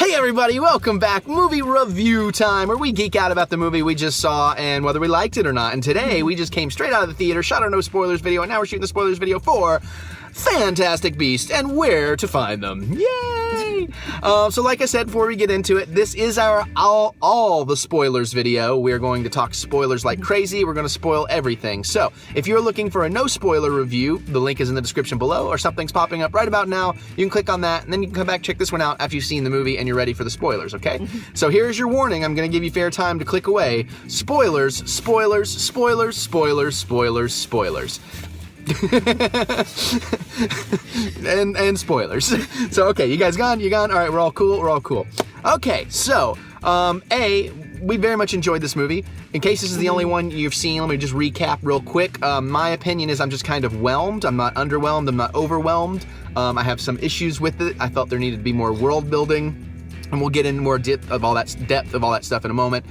Hey everybody, welcome back. Movie review time, where we geek out about the movie we just saw and whether we liked it or not. And today, we just came straight out of the theater, shot our no spoilers video, and now we're shooting the spoilers video for Fantastic Beasts and Where to Find Them. Yay! So like I said, before we get into it, this is our all the spoilers video. We're going to talk spoilers like crazy. We're going to spoil everything. So if you're looking for a no spoiler review, the link is in the description below, or something's popping up right about now. You can click on that, and then you can come back, check this one out after you've seen the movie and you're ready for the spoilers, okay? So here's your warning. I'm going to give you fair time to click away. Spoilers, spoilers, spoilers, spoilers, spoilers, spoilers. and spoilers. So okay, you guys gone? You gone? All right, we're all cool. We're all cool. Okay, so we very much enjoyed this movie. In case this is the only one you've seen, let me just recap real quick. My opinion is I'm just kind of whelmed. I'm not underwhelmed. I'm not overwhelmed. I have some issues with it. I felt there needed to be more world building. And we'll get into more depth of all that stuff in a moment.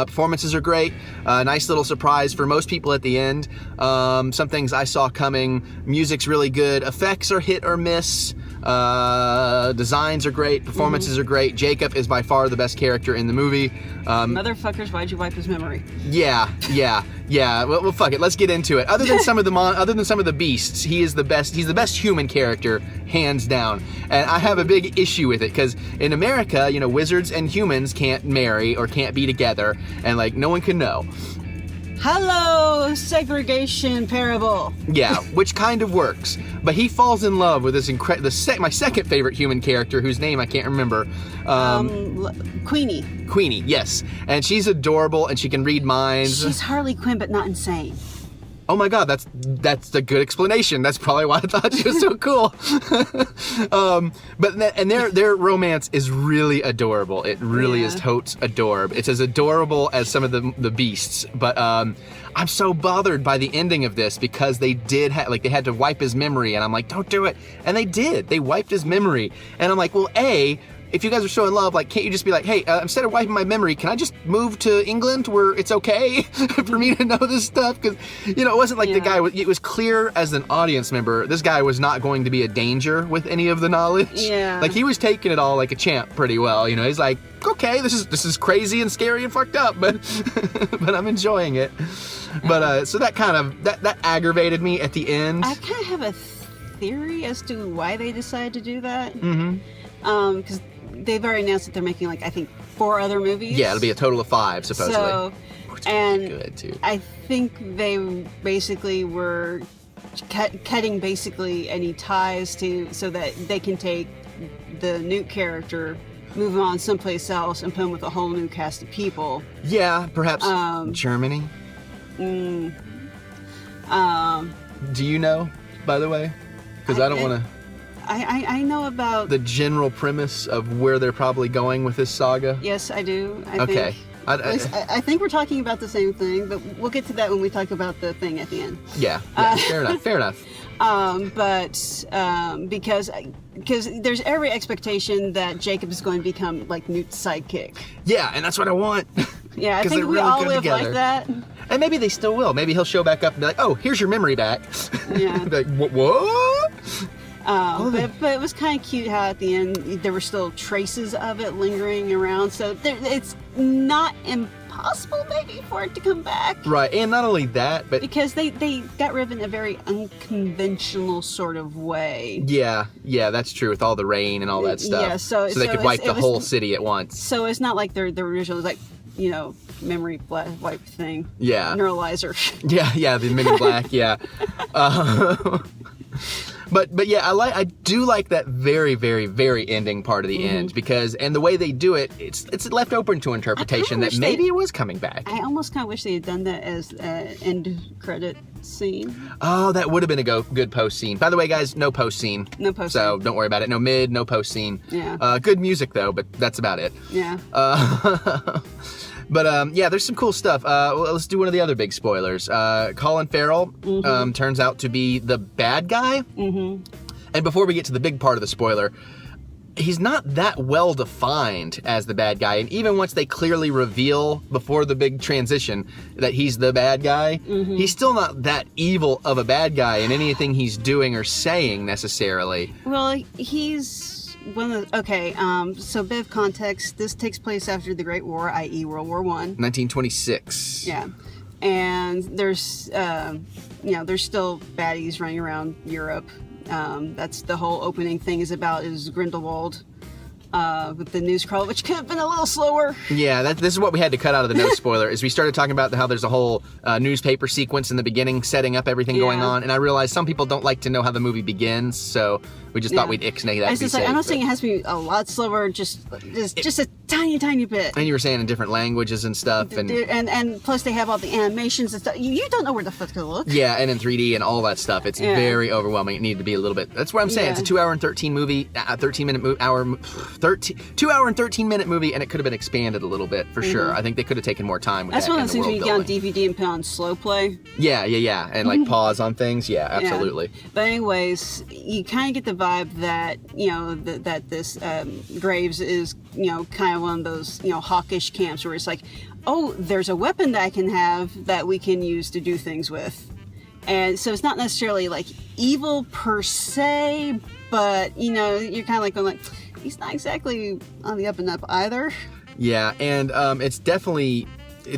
Performances are great. Nice little surprise for most people at the end. Some things I saw coming. Music's really good. Effects are hit or miss. Designs are great. Performances are great. Jacob is by far the best character in the movie. Motherfuckers, why'd you wipe his memory? Yeah. Well, fuck it. Let's get into it. Other than some of the beasts, he is the best. He's the best human character, hands down. And I have a big issue with it because in America, you know, wizards and humans can't marry or can't be together, and like no one can know. Hello, segregation parable. Yeah, which kind of works. But he falls in love with this my second favorite human character, whose name I can't remember. Queenie. Queenie, yes. And she's adorable, and she can read minds. She's Harley Quinn, but not insane. Oh my god, that's a good explanation. That's probably why I thought she was so cool. But their romance is really adorable. It really is totes adorable. It's as adorable as some of the beasts. But I'm so bothered by the ending of this because they did they had to wipe his memory, and I'm like, don't do it. And they did. They wiped his memory, and I'm like, well, if you guys are so in love, like, can't you just be like, hey, instead of wiping my memory, can I just move to England where it's okay for me to know this stuff? Because, you know, it wasn't like the guy, it was clear as an audience member, this guy was not going to be a danger with any of the knowledge. Yeah. Like, he was taking it all like a champ pretty well, you know, he's like, okay, this is crazy and scary and fucked up, but but I'm enjoying it. But, so that kind of, that aggravated me at the end. I kind of have a theory as to why they decided to do that. Because they've already announced that they're making, like, I think 4 other movies. Yeah, it'll be a total of 5, supposedly. So, and good too. I think they basically were cutting basically any ties so that they can take the Newt character, move him on someplace else, and put him with a whole new cast of people. Yeah, perhaps Germany. Do you know, by the way? Because I don't want to... I know about... the general premise of where they're probably going with this saga? Yes, I do. Okay. I think we're talking about the same thing, but we'll get to that when we talk about the thing at the end. Yeah, fair enough. Because there's every expectation that Jacob is going to become, like, Newt's sidekick. Yeah, and that's what I want. Yeah, I think we all live like that. And maybe they still will. Maybe he'll show back up and be like, oh, here's your memory back. Yeah. Like, what? But it was kind of cute how at the end there were still traces of it lingering around. So it's not impossible maybe for it to come back. Right, and not only that, but... because they got rid of it in a very unconventional sort of way. Yeah, that's true, with all the rain and all that stuff. Yeah, so they could wipe the whole city at once. So it's not like their original, like, you know, memory wipe thing. Yeah. Neuralizer. Yeah, the mini black, yeah. But yeah, I do like that very, very, very ending part of the end, because, and the way they do it, it's left open to interpretation that maybe it was coming back. I almost kind of wish they had done that as an end credit scene. Oh, that would have been a good post scene. By the way, guys, no post scene. No post scene. So don't worry about it. No mid, no post scene. Yeah. Good music though, but that's about it. Yeah. But yeah, there's some cool stuff. Let's do one of the other big spoilers. Colin Farrell turns out to be the bad guy. And before we get to the big part of the spoiler, he's not that well defined as the bad guy. And even once they clearly reveal before the big transition that he's the bad guy, he's still not that evil of a bad guy in anything he's doing or saying necessarily. Well, he's So a bit of context. This takes place after the Great War, i.e., World War One. 1926. Yeah, and there's there's still baddies running around Europe. That's the whole opening thing is Grindelwald. With the news crawl, which could have been a little slower. Yeah, this is what we had to cut out of the no spoiler, is we started talking about how there's a whole newspaper sequence in the beginning setting up everything going on, and I realized some people don't like to know how the movie begins, so we just thought we'd ixnay that to be safe. I'm not saying it has to be a lot slower, just a tiny bit. And you were saying in different languages and stuff. And plus they have all the animations and stuff. You don't know where the fuck to look. Yeah, and in 3D and all that stuff. It's very overwhelming. It needed to be a little bit. That's what I'm saying. It's a 2 hour and 13 movie, 2 hour and 13 minute movie, and it could have been expanded a little bit for sure. I think they could have taken more time with That's that. That's one of those things when you get on DVD and put on slow play. Yeah. And like pause on things. Yeah, absolutely. Yeah. But anyways, you kind of get the vibe that, that this Graves is, kind of one of those, hawkish camps where it's like, oh, there's a weapon that I can have that we can use to do things with. And so it's not necessarily like evil per se, but, you're kind of like going like, he's not exactly on the up and up either. Yeah, and it's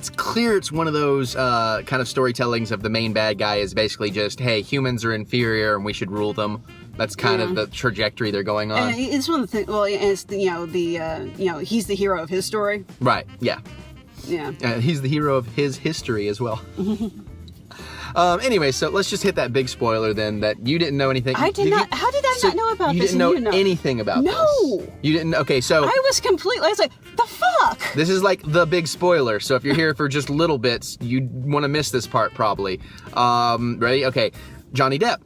clear it's one of those kind of storytellings of the main bad guy is basically just, hey, humans are inferior and we should rule them. That's kind of the trajectory they're going on. And it's one of the things. Well, it's he's the hero of his story. Right. Yeah. Yeah. He's the hero of his history as well. Anyway, so let's just hit that big spoiler then that you didn't know anything. I did not. How did I not know about this? You didn't know anything about this? No. You didn't. Okay, so I was like, the fuck? This is like the big spoiler. So if you're here for just little bits, you want to miss this part probably. Ready? Okay. Johnny Depp.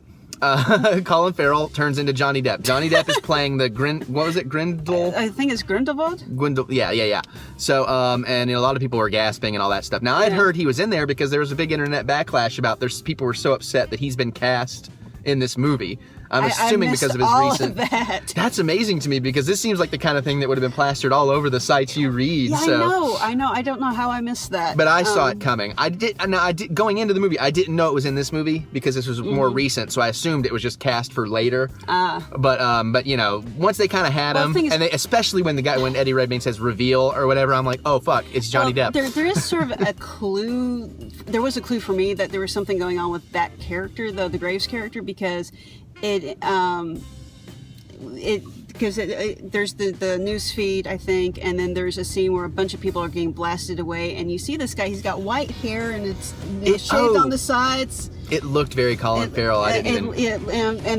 Colin Farrell turns into Johnny Depp. Johnny Depp is playing the Grindel? I think it's Grindelwald. Yeah. So, and a lot of people were gasping and all that stuff. Now, I'd heard he was in there because there was a big internet backlash about people were so upset that he's been cast in this movie. I'm assuming because of his recent. Of that. That's amazing to me because this seems like the kind of thing that would have been plastered all over the sites you read. Yeah, so. I know. I don't know how I missed that. But I saw it coming. I did. Going into the movie, I didn't know it was in this movie because this was more recent, so I assumed it was just cast for later. But once they kind of had him, and especially when Eddie Redmayne says reveal or whatever, I'm like, oh fuck, it's Johnny Depp. There is sort of a clue. There was a clue for me that there was something going on with that character, though, the Graves character, because there's the news feed, I think, and then there's a scene where a bunch of people are getting blasted away, and you see this guy, he's got white hair and it's shaved on the sides. It looked very Colin Farrell. And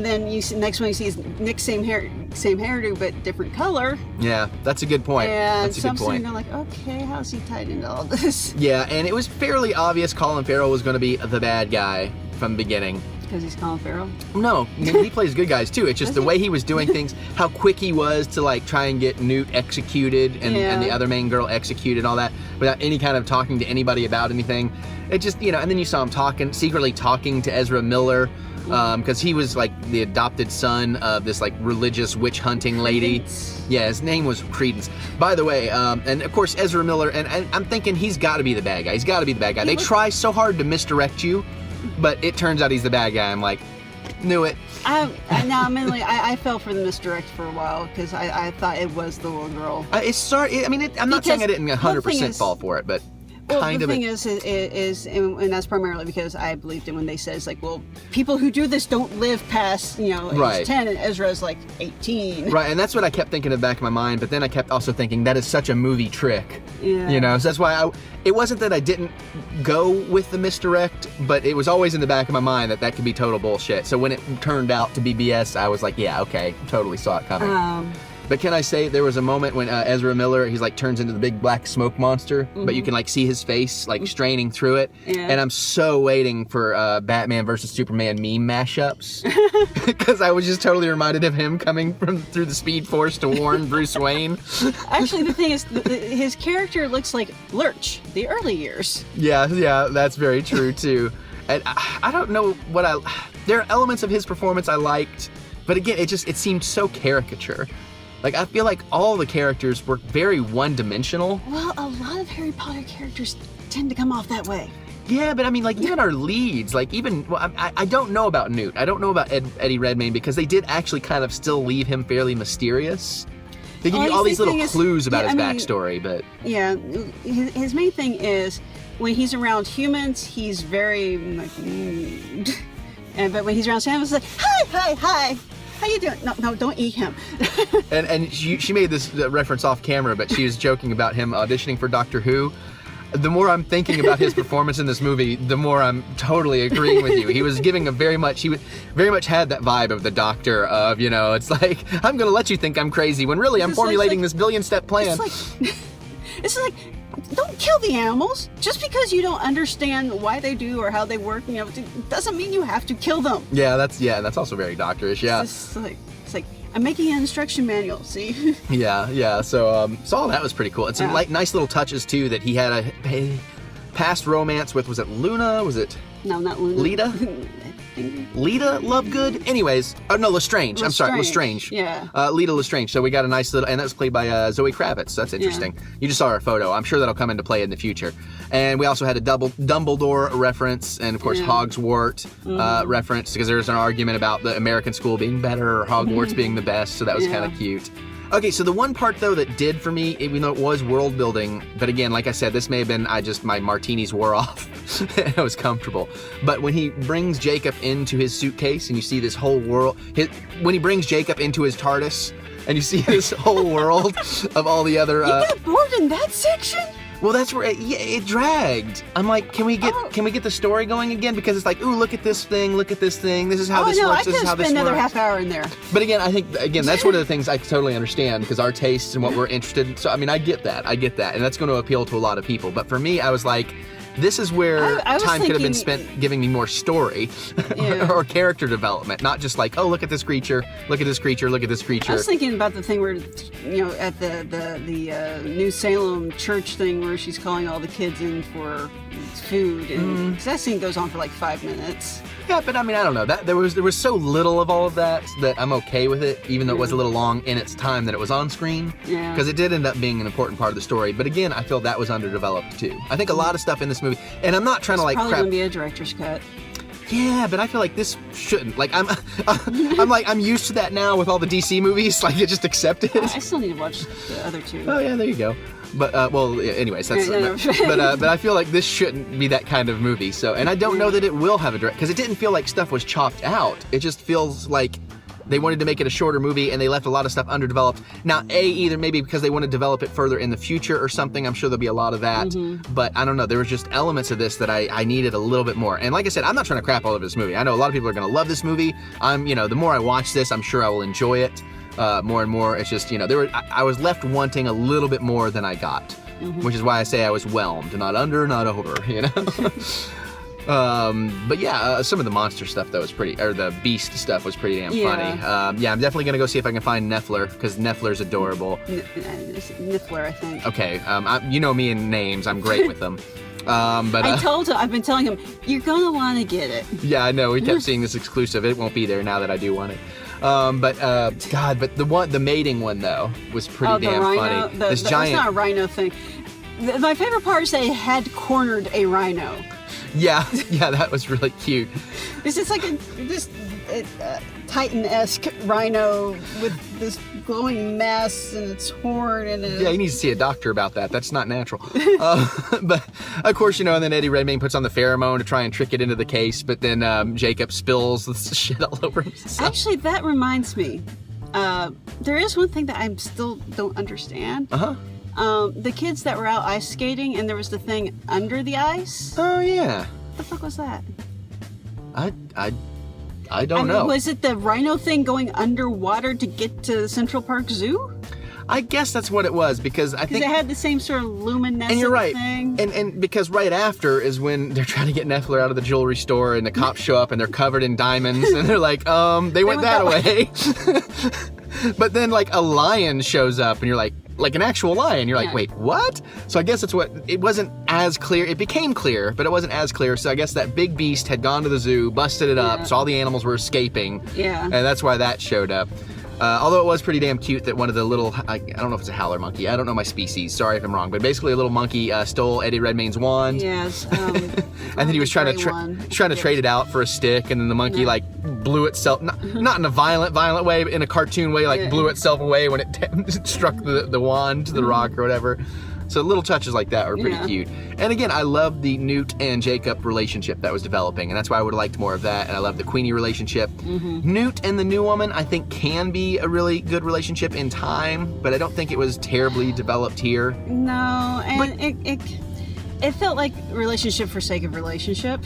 then you see, next one you see is Nick, same hairdo, but different color. Yeah, that's a good point. And that's a good point. You're like, okay, how's he tied into all this? Yeah, and it was fairly obvious Colin Farrell was going to be the bad guy from the beginning. Because he's Colin Farrell? No, he plays good guys too. It's just the way he was doing things, how quick he was to like try and get Newt executed and the other main girl executed, all that, without any kind of talking to anybody about anything. It just, and then you saw him secretly talking to Ezra Miller, because he was like the adopted son of this like religious witch hunting lady. Yeah, his name was Credence. By the way, and of course Ezra Miller, and I'm thinking he's got to be the bad guy. They try so hard to misdirect you, but it turns out he's the bad guy. I'm like, knew it. I fell for the misdirect for a while because I thought it was the little girl. I'm not saying I didn't 100% fall for it, but the thing is, and that's primarily because I believed it when they said, it's like, well, people who do this don't live past, age 10, and Ezra's like 18. Right, and that's what I kept thinking in the back of my mind, but then I kept also thinking that is such a movie trick. Yeah. So that's why it wasn't that I didn't go with the misdirect, but it was always in the back of my mind that could be total bullshit. So when it turned out to be BS, I was like, yeah, okay, totally saw it coming. But can I say there was a moment when Ezra Miller, he's like turns into the big black smoke monster, but you can like see his face like straining through it. Yeah. And I'm so waiting for Batman versus Superman meme mashups because I was just totally reminded of him coming through the Speed Force to warn Bruce Wayne. Actually, the thing is, his character looks like Lurch, the early years. Yeah, that's very true too. And I don't know there are elements of his performance I liked, but again, it seemed so caricature. Like, I feel like all the characters were very one-dimensional. Well, a lot of Harry Potter characters tend to come off that way. Yeah, but I mean, like, even our leads, like, even, well, I don't know about Newt. I don't know about Eddie Redmayne, because they did actually kind of still leave him fairly mysterious. They give you all these little clues about his backstory, but... Yeah, his main thing is, when he's around humans, he's very, like, but when he's around animals, it's like, hi, how you doing? No, don't eat him. and she made this reference off camera, but she was joking about him auditioning for Doctor Who. The more I'm thinking about his performance in this movie, the more I'm totally agreeing with you. He was giving he very much had that vibe of the Doctor of, you know, it's like, I'm gonna let you think I'm crazy when really I'm formulating this billion-step plan. It's like, don't kill the animals. Just because you don't understand why they do or how they work, you know, it doesn't mean you have to kill them. Yeah, that's also very Doctor-ish, yeah. It's like I'm making an instruction manual, see? Yeah. So all that was pretty cool. And some nice little touches too, that he had a past romance with, was it Luna? Was it? No, not Luna. Lita? Lita Lovegood? Anyways, no, Lestrange. I'm sorry, Lestrange. Yeah. Lita Lestrange. So we got a nice little, and that was played by Zoe Kravitz. So that's interesting. Yeah. You just saw her photo. I'm sure that'll come into play in the future. And we also had a Dumbledore reference, and of course Hogswort reference, because there's an argument about the American school being better or Hogwarts being the best. So that was kind of cute. Okay, so the one part, though, that did for me, even though it was world building, but again, like I said, this may have been, my martinis wore off, and I was comfortable. But when he brings Jacob into his suitcase, and you see this whole world, when he brings Jacob into his TARDIS, and you see this whole world of all the other... You got bored in that section? Well, that's where it dragged. I'm like, can we get the story going again? Because it's like, ooh, look at this thing, This is how this works. This is how this works. I could spend another half hour in there. But again, I think that's one of the things I totally understand, because our tastes and what we're interested in. So I mean, I get that, and that's going to appeal to a lot of people. But for me, I was like, this is where time could have been spent giving me more story or character development, not just like, oh, look at this creature, look at this creature, look at this creature. I was thinking about the thing where, you know, at the New Salem church thing where she's calling all the kids in for food, and 'cause that scene goes on for like 5 minutes. Yeah, but I mean, I don't know. That there was so little of all of that I'm okay with it, even though it was a little long in its time that it was on screen. Yeah. Because it did end up being an important part of the story. But again, I feel that was underdeveloped too. I think a lot of stuff in this movie, and I'm not trying to like probably crap. Gonna be a director's cut. Yeah, but I feel like this shouldn't. Like I'm used to that now with all the DC movies. Like, I just accept it. I still need to watch the other two. Oh yeah, there you go. But anyways, that's. But I feel like this shouldn't be that kind of movie. So, and I don't know that it will have a direct, because it didn't feel like stuff was chopped out. It just feels like they wanted to make it a shorter movie, and they left a lot of stuff underdeveloped. Now, either maybe because they want to develop it further in the future or something. I'm sure there'll be a lot of that. But I don't know. There was just elements of this that I needed a little bit more. And like I said, I'm not trying to crap all over this movie. I know a lot of people are going to love this movie. The more I watch this, I'm sure I will enjoy it more and more. It's just, I was left wanting a little bit more than I got, which is why I say I was whelmed. Not under, not over, But yeah, some of the monster stuff though was the beast stuff was pretty damn funny. I'm definitely gonna go see if I can find Niffler, because Niffler's adorable. Niffler, I think. Okay, you know me and names, I'm great with them. But I've been telling him, you're gonna want to get it. Yeah, I know. We kept seeing this exclusive. It won't be there now that I do want it. But the mating one though was pretty damn funny. This giant. It's not a rhino thing. My favorite part is they had cornered a rhino. Yeah, that was really cute. It's just like this Titan-esque rhino with this glowing mass and its horn and yeah, he needs to see a doctor about that. That's not natural. But of course, and then Eddie Redmayne puts on the pheromone to try and trick it into the case, but then Jacob spills the shit all over himself. Actually, that reminds me. There is one thing that I still don't understand. The kids that were out ice skating, and there was the thing under the ice. Oh yeah. What the fuck was that? I don't know. Was it the rhino thing going underwater to get to Central Park Zoo? I guess that's what it was, because I think it had the same sort of luminescent and you're right. thing. And because right after is when they're trying to get Niffler out of the jewelry store, and the cops show up and they're covered in diamonds, and they're like, they went that way. But then like a lion shows up, and you're like an actual lion. You're like, wait, what? So I guess it wasn't as clear. It became clear, but it wasn't as clear. So I guess that big beast had gone to the zoo, busted it up, so all the animals were escaping. Yeah. And that's why that showed up. Although it was pretty damn cute that one of the little, I don't know if it's a howler monkey, I don't know my species, sorry if I'm wrong, but basically a little monkey stole Eddie Redmayne's wand. Yes. And then he was trying to trade it out for a stick, and then the monkey like blew itself, not in a violent way, but in a cartoon way, like blew itself away when it struck the wand to the rock or whatever. So little touches like that were pretty cute. And again, I love the Newt and Jacob relationship that was developing, and that's why I would have liked more of that. And I love the Queenie relationship. Newt and the new woman, I think, can be a really good relationship in time, but I don't think it was terribly developed here. No, and it felt like relationship for sake of relationship.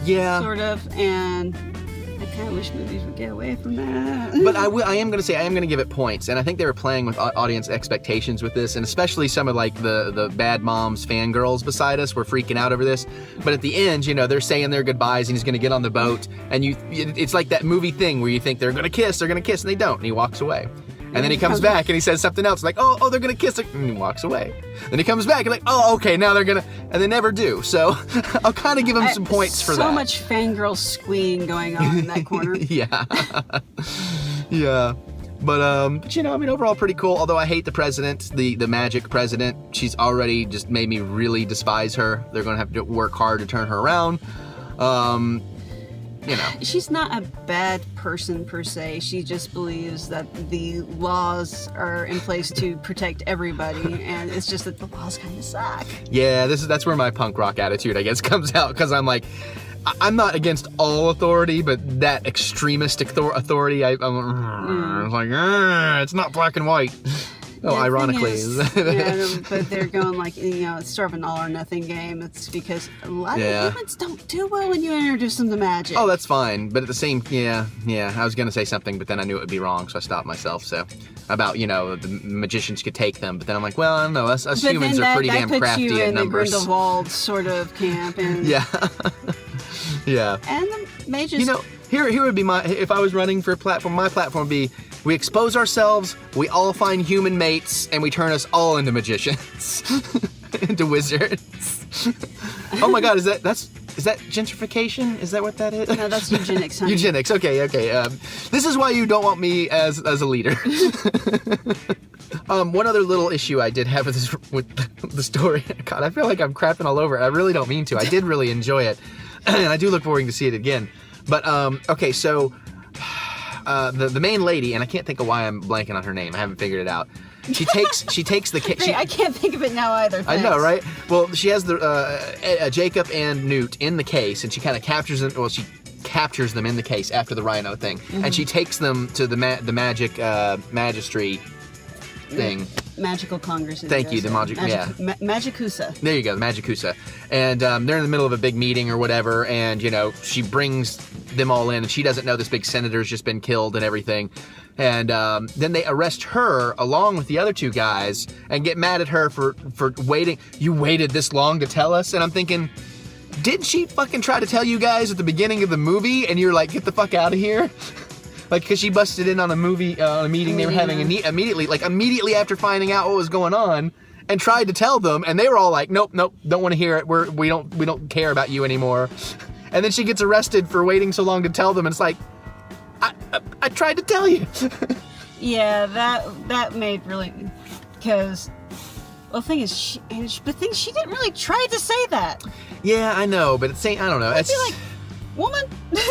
Yeah. Sort of, and I kind of wish movies would get away from that. But I am going to give it points, and I think they were playing with audience expectations with this, and especially some of like the bad moms fangirls beside us were freaking out over this. But at the end, you know, they're saying their goodbyes, and he's going to get on the boat, and it's like that movie thing where you think they're going to kiss, and they don't, and he walks away. And then he comes back and he says something else, like, oh, they're gonna kiss, and he walks away. Then he comes back and like, oh, okay, now they're gonna, and they never do. So I'll kind of give him some points for that. So much fangirl squeeing going on in that corner. Yeah. Yeah. But you know, I mean, overall pretty cool. Although I hate the president, the magic president. She's already just made me really despise her. They're gonna have to work hard to turn her around. You know. She's not a bad person per se. She just believes that the laws are in place to protect everybody, and it's just that the laws kind of suck. Yeah, that's where my punk rock attitude, I guess, comes out, because I'm like, I'm not against all authority, but that extremist authority, I'm like, it's not black and white. Oh, ironically. But they're going like, you know, it's sort of an all or nothing game. It's because a lot of humans don't do well when you introduce them to magic. Oh, that's fine. But at the same, I was going to say something, but then I knew it would be wrong, so I stopped myself. So, about, you know, the magicians could take them, but then I'm like, well, I don't know, us humans are pretty damn crafty at numbers. That puts you in the Grindelwald sort of camp. And, yeah. Yeah. And the mages... You know, here would be if I was running for a platform, my platform would be, we expose ourselves, we all find human mates, and we turn us all into magicians. Into wizards. Oh my god, is that gentrification? Is that what that is? No, that's eugenics, honey. Eugenics, okay. This is why you don't want me as a leader. One other little issue I did have with the story. God, I feel like I'm crapping all over it. I really don't mean to. I did really enjoy it. And I do look forward to see it again. But, okay, so... the main lady, and I can't think of why I'm blanking on her name. I haven't figured it out. She takes the case. I can't think of it now either. Thanks. I know, right? Well, she has the Jacob and Newt in the case, and she kind of captures them. Well, she captures them in the case after the rhino thing, and she takes them to the magic magistry thing. Magical Congress. Thank you, the Magicusa. There you go, the Magicusa. And they're in the middle of a big meeting or whatever, and, you know, she brings them all in, and she doesn't know this big senator's just been killed and everything. And then they arrest her along with the other two guys and get mad at her for waiting. You waited this long to tell us? And I'm thinking, didn't she fucking try to tell you guys at the beginning of the movie, and you're like, get the fuck out of here? Like, because she busted in on a meeting they were having immediately after finding out what was going on, and tried to tell them, and they were all like, nope, don't want to hear it. We don't care about you anymore. And then she gets arrested for waiting so long to tell them, and it's like, I tried to tell you. Yeah, that made really, because, well, the thing is, she didn't really try to say that. Yeah, I know, but I don't know. I'd be like, woman.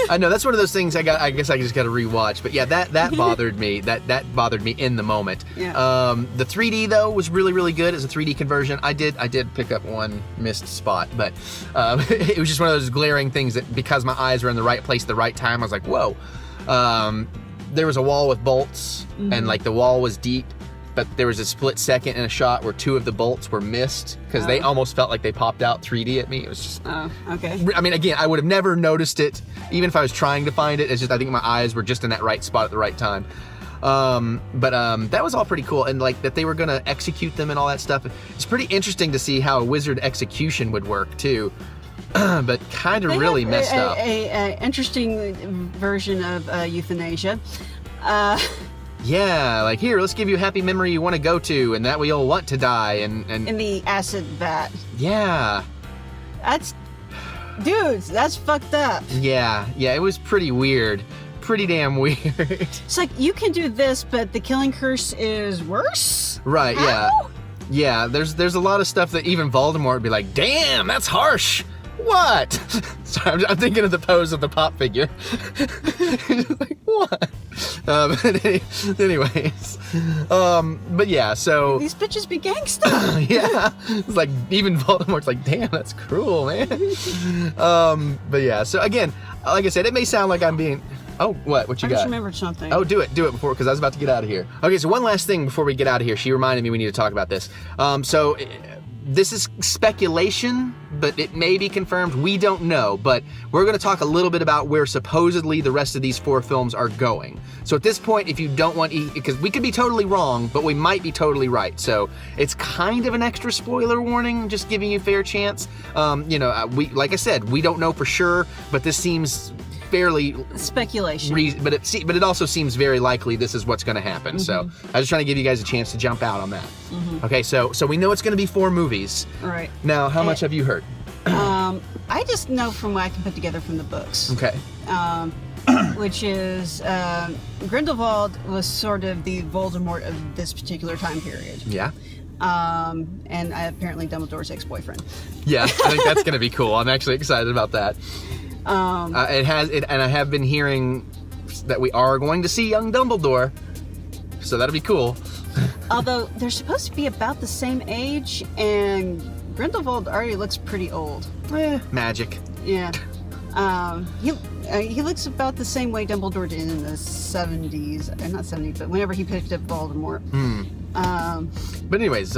I know, that's one of those things I guess I just got to rewatch. But yeah, that bothered me. That bothered me in the moment. Yeah. The 3D though was really, really good as a 3D conversion. I did pick up one missed spot, but it was just one of those glaring things that, because my eyes were in the right place at the right time, I was like, whoa. There was a wall with bolts, and like the wall was deep, but there was a split second in a shot where two of the bolts were missed because they almost felt like they popped out 3D at me. It was just... Oh, okay. I mean, again, I would have never noticed it, even if I was trying to find it. It's just, I think my eyes were just in that right spot at the right time. But that was all pretty cool, and like that they were gonna execute them and all that stuff. It's pretty interesting to see how a wizard execution would work too. But kind of really messed up. A interesting version of euthanasia. Yeah, like, here, let's give you a happy memory you want to go to, and that way you'll want to die, and... In the acid vat. Yeah. Dudes, that's fucked up. Yeah, it was pretty weird. pretty damn weird. It's like, you can do this, but the killing curse is worse? Right, yeah. How? Yeah, there's a lot of stuff that even Voldemort would be like, damn, that's harsh. What? Sorry, I'm thinking of the pose of the pop figure. Like, what? Anyways. But yeah, so... These bitches be gangsta. Yeah. It's like, even Voldemort's like, damn, that's cruel, man. But yeah, so again, like I said, it may sound like I'm being... Oh, what you I got? just remembered something. Oh, do it before, because I was about to get out of here. Okay, so one last thing before we get out of here. She reminded me we need to talk about this. So this is speculation, but it may be confirmed. We don't know, but we're going to talk a little bit about where supposedly the rest of these 4 films are going. So at this point, if you don't want, because we could be totally wrong, but we might be totally right. So it's kind of an extra spoiler warning, just giving you a fair chance. We, like I said, we don't know for sure, but this seems fairly speculation, but it also seems very likely this is what's going to happen. So I was just trying to give you guys a chance to jump out on that. Okay, so we know it's going to be 4 movies. Right. Now, how much have you heard? I just know from what I can put together from the books. Okay. Which is Grindelwald was sort of the Voldemort of this particular time period. Yeah. And apparently Dumbledore's ex-boyfriend. Yeah, I think that's going to be cool. I'm actually excited about that. And I have been hearing that we are going to see young Dumbledore, so that'll be cool. Although they're supposed to be about the same age, and Grindelwald already looks pretty old. Magic. Yeah. He looks about the same way Dumbledore did in the 70s, not 70s, but whenever he picked up Voldemort. But anyways,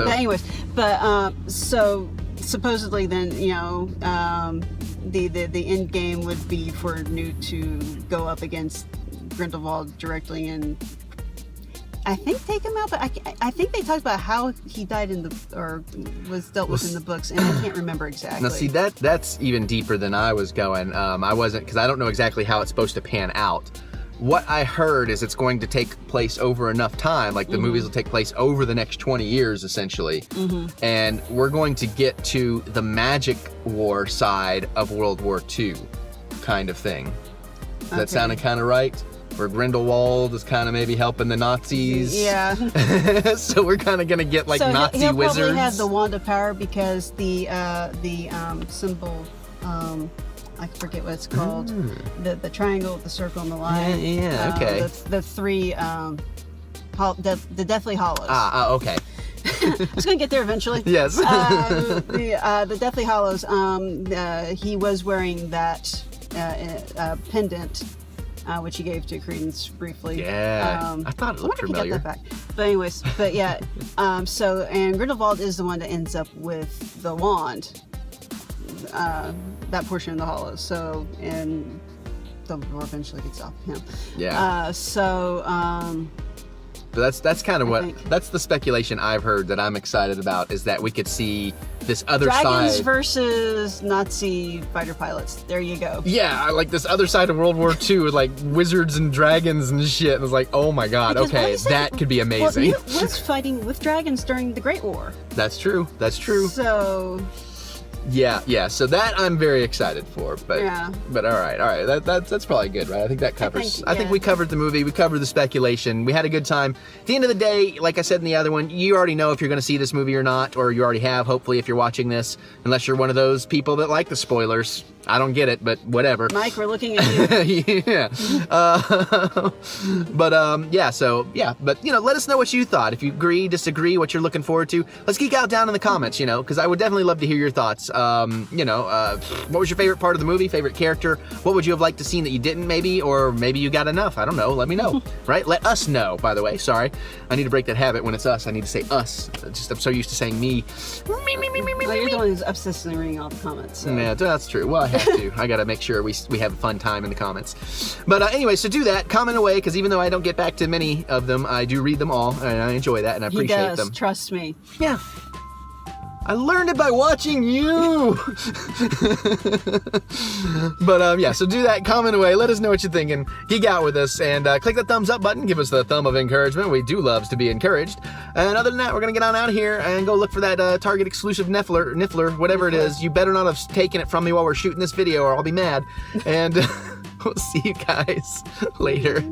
so supposedly then, the end game would be for Newt to go up against Grindelwald directly and I think take him out, but I think they talked about how he died or was dealt with in the books, and I can't remember exactly. Now see, that's even deeper than I was going. I wasn't, because I don't know exactly how it's supposed to pan out. What I heard is it's going to take place over enough time, like the movies will take place over the next 20 years, essentially. And we're going to get to the magic war side of World War II kind of thing. Does that sound kind of right? Where Grindelwald is kind of maybe helping the Nazis. Yeah. So we're kind of going to get like Nazi he'll wizards. Probably have the wand of power because the symbol, I forget what it's called. The triangle, the circle, and the line. Yeah, okay. The 3, the Deathly Hallows. Okay. I was going to get there eventually. Yes. The Deathly Hallows, he was wearing that pendant, which he gave to Credence briefly. Yeah. I thought it looked familiar. He got that back. But anyways, and Grindelwald is the one that ends up with the wand, that portion of the Hallows. So, and Dumbledore eventually gets off him. Yeah. But that's kind of that's the speculation I've heard that I'm excited about, is that we could see this other Dragons side. versus Nazi fighter pilots. There you go. Yeah, like this other side of World War II with like wizards and dragons and shit. And it's like, oh my god, Because okay, that could be amazing. Well, Newt was fighting with dragons during the Great War. That's true. That's true. So. Yeah. So that I'm very excited for. But Yeah. But all right. That's probably good, right? I think that covers. I think yeah. we covered the movie. We covered the speculation. We had a good time. At the end of the day, like I said in the other one, you already know if you're going to see this movie or not, or you already have. Hopefully, if you're watching this, unless you're one of those people that like the spoilers. I don't get it, but whatever. Mike, we're looking at you. Yeah. But let us know what you thought. If you agree, disagree, what you're looking forward to. Let's geek out down in the comments, because I would definitely love to hear your thoughts. What was your favorite part of the movie, favorite character? What would you have liked to see that you didn't maybe, or maybe you got enough? I don't know. Let me know, right? Let us know, by the way. Sorry. I need to break that habit. When it's us, I need to say us. I'm so used to saying me. Well, you're the one who's obsessively reading all the comments. So. Yeah, that's true. Well, I have to. I got to make sure we have a fun time in the comments. But anyway, so do that. Comment away, because even though I don't get back to many of them, I do read them all, and I enjoy that, and I appreciate them. Trust me. Yeah. I learned it by watching you. But so do that. Comment away. Let us know what you're thinking. Geek out with us, and click that thumbs up button. Give us the thumb of encouragement. We do love to be encouraged. And other than that, we're gonna get on out of here and go look for that Target exclusive Niffler, whatever it is. You better not have taken it from me while we're shooting this video, or I'll be mad. And We'll see you guys later.